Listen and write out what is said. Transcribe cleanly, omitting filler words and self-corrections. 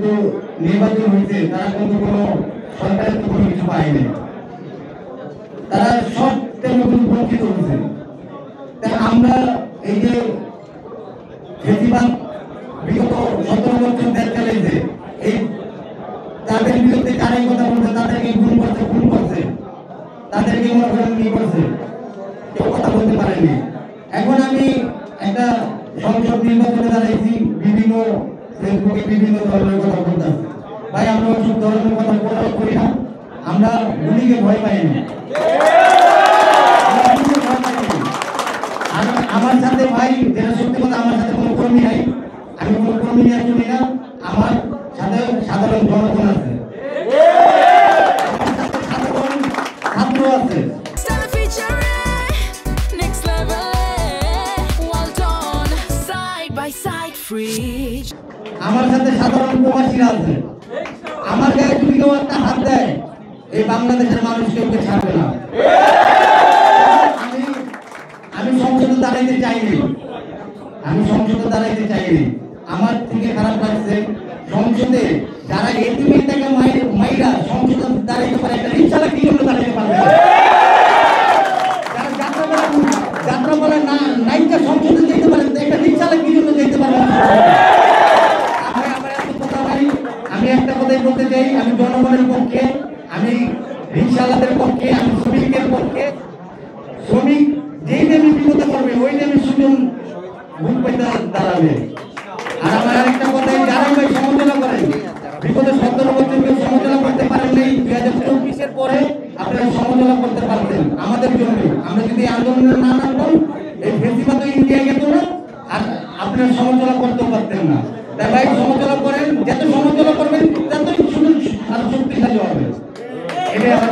কিন্তু নির্বাচন হয়েছে তারা কিন্তু কোনো সরকারের কোনো কিছু পায়নি, তারা সব তেমন বঞ্চিত হয়েছে। তাই আমরা এই যে ফেসিবাদ বিগত 17 বছর দেশ চালিয়েছে, এই তাদের বিরুদ্ধে কারাই কথা বলছে, তাদেরকে খুন করছে, তাদেরকে মনে করেন কি করছে, কেউ কথা বলতে পারেনি। এখন আমি একটা সংসদ নির্বাচনে দাঁড়াইছি, বিভিন্ন ফেসবুকে বিভিন্ন ধরনের কথা বলতেছে। ভাই আমরা ওইসব ধরনের কথা প্রচার করি না, আমরা গুলিকে ভয় পাই না। আমার সাথে ভাই যেটা সত্যি কথা, আমার সাথে কোনো কর্মী নাই, আমি কোনো কর্মী নিয়ে চলি না, আমার সাথে সাধারণ জনগণ আছে, সাধারণ ছাত্র আছে। আমার সাথে সাধারণ প্রবাসীরা আছে। আমার গায়ে যদি কেউ একটা হাত দেয়, এই বাংলাদেশের মানুষ কেউকে ছাড়বে না। আমি সংসদে দাঁড়াইতে চাইনি, আমার থেকে খারাপ লাগছে সংসদে যারা এতিমের টাকা মাইরা সংসদে দাঁড়াইতে পারে, একটা রিক্সালা কি জন্য দাঁড়াইতে পারবে, যারা যাত্রাপালা নাইকা সংসদে যেতে পারেন, একটা রিক্সালা কি জন্য যেতে পারবেন। আমি একটা কথাই বলতে চাই, আমি জনগণের পক্ষে, আমি রিক্সাওয়ালাদের পক্ষে, আমি শ্রমিকের পক্ষে। শ্রমিক যেই নেমে বিপদে পড়বে ওই নেমে সুজন ভুল পাইতে দাঁড়াবে। আর আমার আরেকটা কথাই, যারাই ভাই সমালোচনা করেন, বিগত 17 বছর কেউ সমালোচনা করতে পারেন নাই, 2024-এর পরে আপনারা সমালোচনা করতে পারতেন আমাদের জন্য। আমরা যদি আন্দোলনে না নামতাম, এই ফেসিবাদ ইন্ডিয়া যেত না, আর আপনারা সমালোচনা করতেও পারতেন না। তাই ভাই সমালোচনা করেন, যত সমালোচনা করবেন ততই শুধু আরো শক্তিশালী হবে। এটাই আমার